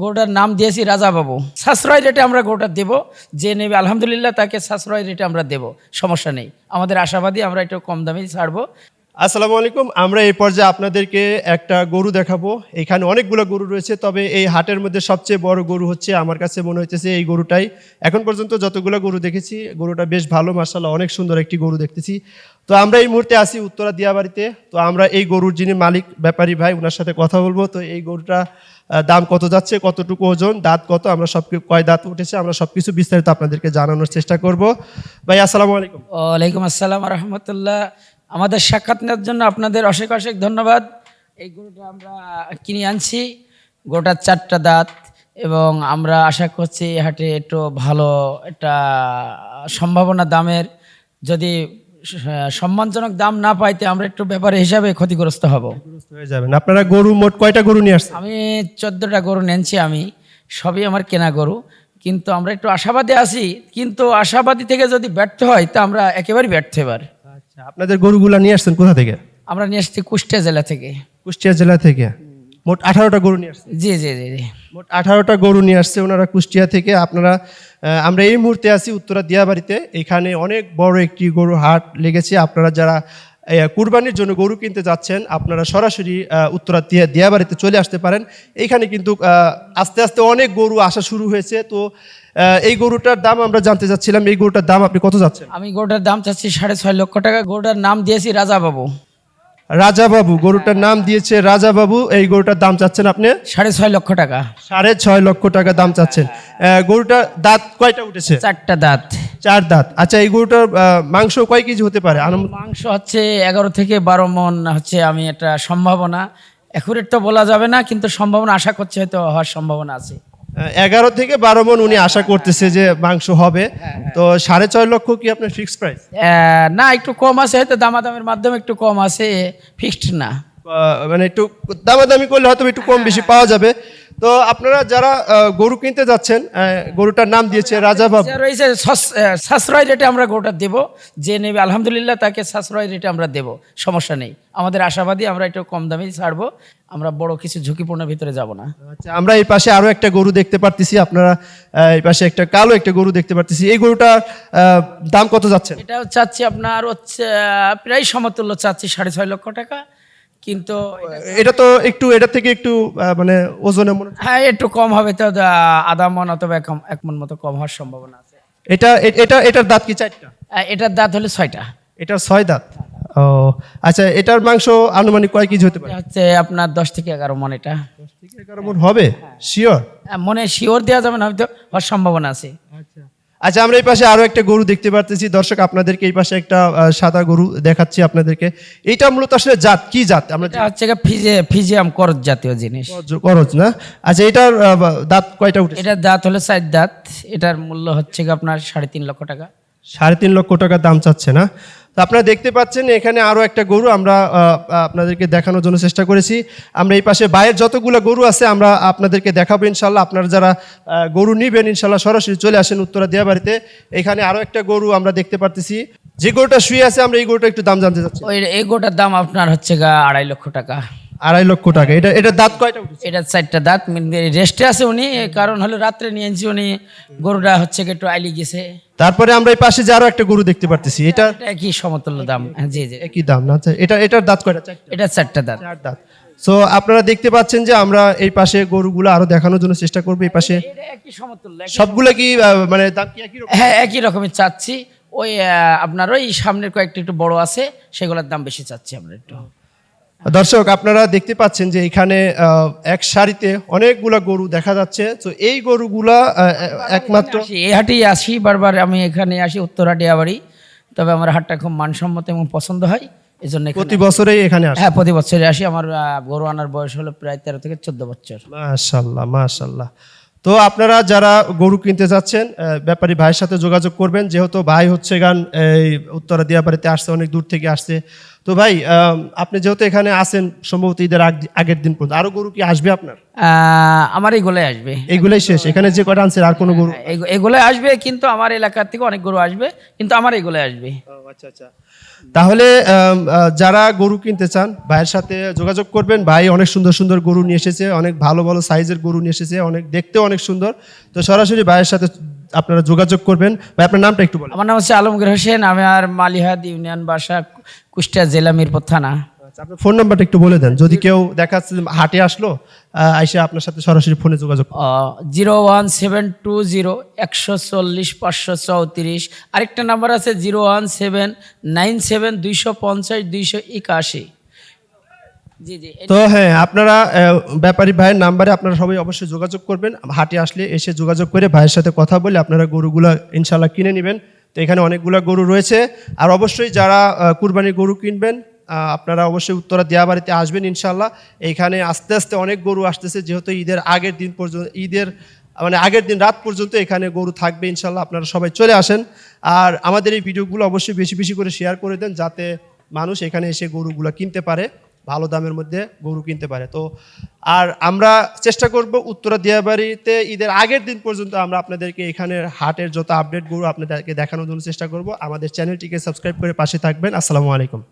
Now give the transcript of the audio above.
গরুটার নাম দিয়েছি রাজা বাবু। সাশ্রয় রেটে আমরা গরুটা দেব, যে নেবে আলহামদুলিল্লাহ তাকে সাশ্রয় রেটে আমরা দেব, সমস্যা নেই। আমাদের আশাবাদী আমরা একটু কম দামে ছাড়বো। আসসালামু আলাইকুম। আমরা এই পর্যায়ে আপনাদেরকে একটা গরু দেখাবো। এখানে অনেকগুলো গরু রয়েছে, তবে এই হাটের মধ্যে সবচেয়ে বড় গরু হচ্ছে আমার কাছে মনে হইতেছে এই গরুটাই। এখন পর্যন্ত যতগুলো গরু দেখেছি গরুটা বেশ ভালো, মাশাআল্লাহ অনেক সুন্দর একটি গরু দেখতেছি। তো আমরা এই মুহূর্তে আছি উত্তরা দিয়াবাড়িতে। তো আমরা এই গরুর যিনি মালিক ব্যাপারী ভাই, ওনার সাথে কথা বলবো। তো এই গরুটা দাম কত যাচ্ছে, কতটুকু ওজন, দাঁত কত, আমরা সব কয় দাঁত উঠেছে, আমরা সবকিছু বিস্তারিত আপনাদেরকে জানানোর চেষ্টা করব। ভাই আসসালামু আলাইকুম। ওয়ালাইকুম আসসালাম রহমতুল্লাহ। আমাদের সাক্ষাৎ নেওয়ার জন্য আপনাদের অশেষ অশেষ ধন্যবাদ। এই গরুটা আমরা কিনে আনছি, গরুটার 4টা দাঁত, এবং আমরা আশা করছি এই হাটে একটু ভালো একটা সম্ভাবনা দামের, যদি সম্মানজনক দাম না পাইতে আমরা একটু ব্যাপারে হিসাবে ক্ষতিগ্রস্ত হব। হয়ে যাবেন। আপনারা গরু মোট কয়টা গরু নিয়ে আসছেন? আমি 14টা গরু নেনছি, আমি সবই আমার কেনা গরু, কিন্তু আমরা একটু আশাবাদী আছি, কিন্তু আশাবাদী থেকে যদি ব্যর্থ হয় তা আমরা একেবারে ব্যর্থ এবার। আচ্ছা, আপনাদের গরুগুলা নিয়ে আসছেন কোথা থেকে? আমরা নিয়ে আসছি কুষ্টিয়া জেলা থেকে। কুষ্টিয়া জেলা থেকে মোট 18টা গরু নিয়ে আসছেন? জি জি জি জি। মোট 18টা গরু নিয়ে আসছে ওনারা কুষ্টিয়া থেকে। আমরা এই মুহূর্তে আছি উত্তরা দিয়াবাড়িতে। এখানে অনেক বড় একটি গরু হাট লেগেছে। আপনারা যারা কুরবানির জন্য গরু কিনতে যাচ্ছেন, আপনারা সরাসরি উত্তরা দিয়াবাড়িতে চলে আসতে পারেন। এইখানে কিন্তু আস্তে আস্তে অনেক গরু আসা শুরু হয়েছে। তো এই গরুটার দাম আমরা জানতে চাচ্ছিলাম, এই গরুটার দাম আপনি কত যাচ্ছেন? আমি গরুটার দাম চাচ্ছি 6.5 লক্ষ টাকা। গরুটার নাম দিয়েছি রাজা বাবু। রাজা বাবু, গরুটার নাম দিয়েছে রাজা বাবু। এই গরুটার দাম চাচ্ছেন আপনি 6.5 লক্ষ টাকা। 6.5 লক্ষ টাকা দাম চাচ্ছেন। গরুটার দাঁত কয়টা উঠেছে? 4টা দাঁত। 4 দাঁত। আচ্ছা, এই গরুটার মাংস কয় কেজি হতে পারে? মাংস হচ্ছে 11 থেকে 12 মন হচ্ছে, আমি একটা সম্ভাবনা, একুরেট তো বলা যাবে না, কিন্তু সম্ভাবনা আশা করছি হয়তো হওয়ার সম্ভাবনা আছে। 11 থেকে 12 মন উনি আশা করতেছে যে মাংস হবে। তো 6.5 লক্ষ কি আপনার ফিক্সড প্রাইস? না, একটু কম আছে, হয়তো দামাদামের মাধ্যমে একটু কম আছে, ফিক্সড না। মানে একটু দামাদামি করলে হয়তো একটু কম বেশি পাওয়া যাবে। তো আপনারা যারা গরু কিনতে যাচ্ছেন, গরুটার নাম দিয়েছে রাজা বাবু। রয়েছে সাশ্রয় রেটে আমরা গরুটা দেব, যে নেবে আলহামদুলিল্লাহ তাকে সাশ্রয় রেটে আমরা দেব, সমস্যা নেই। আমাদের আশাবাদী আমরা একটু কম দামে ছাড়বো, আমরা বড় কিছু ঝুঁকিপূর্ণ ভিতরে যাব না। আচ্ছা, আমরা এই পাশে আরো একটা গরু দেখতে পারতেছি। আপনারা এই পাশে একটা কালো একটা গরু দেখতে পারতেছি। এই গরুটার দাম কত যাচ্ছেন? এটাও চাচ্ছি আপনার হচ্ছে প্রায় সমতুল্য চাচ্ছি 6.5 লক্ষ টাকা, কিন্তু এটা তো একটু এটা থেকে একটু মানে ওজনে মনে হচ্ছে। হ্যাঁ একটু কম হবে, তো আধা মন অথবা 1 মন মতো কম হওয়ার সম্ভাবনা আছে। এটার দাঁত কি 4টা? এটার দাঁত হলে 6টা। এটার 6 দাঁত। ও আচ্ছা, এটার মাংস আনুমানিক কয় কেজি হতে পারে? এটা হচ্ছে আপনার 10 থেকে 11 মন। এটা 10 থেকে 11 মণ হবে শিওর? মনে শিওর দেওয়া যাবে না, হয়তো হওয়ার সম্ভাবনা আছে। আচ্ছা, আমরা এই পাশে আরো একটা গরু দেখতে পারতেছি। দর্শক, আপনাদেরকে এই পাশে একটা সাদা গরু দেখাচ্ছি আপনাদেরকে। এইটা মূলত আসলে জাত কি জাত? আমরা এটা হচ্ছে ফিজিয়াম করজ জাতীয় জিনিস। করজ না? আচ্ছা, এটার দাঁত কয়টা উঠেছে? এটার দাঁত হলো 4 দাঁত। এটার মূল্য হচ্ছে আপনার 3.5 লক্ষ টাকা। 3.5 লক্ষ টাকা দাম চাচ্ছে না? তো আপনারা দেখতে পাচ্ছেন এখানে আরো একটা গরু আমরা আপনাদেরকে দেখানোর জন্য চেষ্টা করেছি। আমরা এই পাশে বাইরের যতগুলো গরু আছে আমরা আপনাদেরকে দেখাবো ইনশাল্লাহ। আপনারা যারা গরু নিবেন ইনশাল্লাহ সরাসরি চলে আসেন উত্তরা দিয়াবাড়িতে। এখানে আরো একটা গরু আমরা দেখতে পারতেছি, যে গরুটা শুয়ে আছে। আমরা এই গরুটা একটু দাম জানতে চাচ্ছি। এই গোটার দাম আপনার হচ্ছে 2.5 লক্ষ টাকা। 2.5 লক্ষ টাকা। এটার দাঁত কয়টা উঠেছে? এটা 4টা দাঁত, রেস্টে আছে উনি, কারণ হলো রাত্রে নিয়ে এনছি উনি, গরুটা হচ্ছে একটু আইলি গেছে। তারপরে আমরা এই পাশে যে আরো একটা গরু দেখতে পারতেছি, এটা একই সমতুল্য দাম। জি জি। একই দাম না? আচ্ছা, এটার দাঁত কয়টা? 4টা। এটা 4টা দাঁত। 4 দাঁত। সো আপনারা দেখতে পাচ্ছেন যে আমরা এই পাশে গরুগুলো আরো দেখানোর জন্য চেষ্টা করবো। এই পাশে এটা একই সমতুল্য। সবগুলা কি মানে দাম কি একই রকম? হ্যাঁ একই রকমের চাচ্ছি। ওই আপনার ওই সামনের কয়েকটা একটু বড় আছে, সেগুলোর দাম বেশি চাচ্ছি আমরা একটু। দর্শক, আপনারা দেখতে পাচ্ছেন যে এখানে এক সারিতে অনেকগুলা গরু দেখা যাচ্ছে। তো এই গরুগুলা একমাত্র এই হাটেই আসি বারবার, আমি এখানে আসি উত্তরা দিয়াবাড়ি, তবে আমার হাটটা খুব মানসম্মত এবং পছন্দ হয়, এই জন্য প্রতি বছরেই এখানে আসে। হ্যাঁ প্রতি বছরে আসি। আমার গরু আনার বয়স হলো প্রায় 13 থেকে 14 বছর। মাশাআল্লাহ মাশাআল্লাহ। তো আপনারা যারা গরু কিনতে যাচ্ছেন ব্যাপারী ভাইয়ের সাথে যোগাযোগ করবেন, যেহেতু ভাই হচ্ছে এই উত্তরা দিয়াবাড়িতে আসছে, অনেক দূর থেকে আসছে। তো ভাই আপনি যেহেতু এখানে আছেন সম্ভবত ঈদের আগের দিন পর্যন্ত আরো গরু কি আসবে আপনার? আমার এইগুলোই আসবে। এইগুলাই শেষ? এখানে যে কটা আনছেন আর কোনো গরু? এগুলোই আসবে, কিন্তু আমার এলাকা থেকে অনেক গরু আসবে, কিন্তু আমার এগুলোই আসবে। আচ্ছা আচ্ছা। তাহলে যারা গরু কিনতে চান ভাইয়ের সাথে যোগাযোগ করবেন। ভাই অনেক সুন্দর সুন্দর গরু নিয়ে এসেছে, অনেক ভালো ভালো সাইজের গরু নিয়ে এসেছে, অনেক দেখতেও অনেক সুন্দর। তো সরাসরি ভাইয়ের সাথে আপনারা যোগাযোগ করবেন। ভাই আপনার নামটা একটু বলেন। আমার নাম হচ্ছে আলমগীর হোসেন, আমি আর মালিহাদ ইউনিয়ন বাসা, কুষ্টিয়া জেলা, মিরপুর থানা। আচ্ছা, আপনার ফোন নাম্বারটা একটু বলে দেন, যদি কেউ দেখা যাচ্ছে যে হাটে আসলো আইসা আপনার সাথে সরাসরি ফোনে যোগাযোগ করবে। 01720140534। আরেকটা নাম্বার আছে 0179792500281। জি জি। তো হ্যাঁ, আপনারা ব্যাপারী ভাইয়ের নাম্বারে আপনারা সবাই অবশ্যই যোগাযোগ করবেন। হাটে আসলে এসে যোগাযোগ করে ভাইয়ের সাথে কথা বলে আপনারা গরুগুলা ইনশাল্লাহ কিনে নেবেন। তো এখানে অনেকগুলা গরু রয়েছে। আর অবশ্যই যারা কুরবানির গরু কিনবেন আপনারা অবশ্যই উত্তরা দিয়াবাড়িতে আসবেন ইনশাল্লাহ। এইখানে আস্তে আস্তে অনেক গরু আসতেছে, যেহেতু ঈদের আগের দিন পর্যন্ত, আগের দিন রাত পর্যন্ত এখানে গরু থাকবে ইনশাল্লাহ। আপনারা সবাই চলে আসেন। আর আমাদের এই ভিডিওগুলো অবশ্যই বেশি বেশি করে শেয়ার করে দেন, যাতে মানুষ এখানে এসে গরুগুলো কিনতে পারে, ভালো দামের মধ্যে গরু কিনতে পারে। তো আর আমরা চেষ্টা করব উত্তরা দিয়াবাড়িতে ঈদের আগের দিন পর্যন্ত আমরা আপনাদেরকে এখানের হাটের যত আপডেট গরু আপনাদেরকে দেখানোর জন্য চেষ্টা করব। আমাদের চ্যানেলটিকে সাবস্ক্রাইব করে পাশে থাকবেন। আসসালামু আলাইকুম।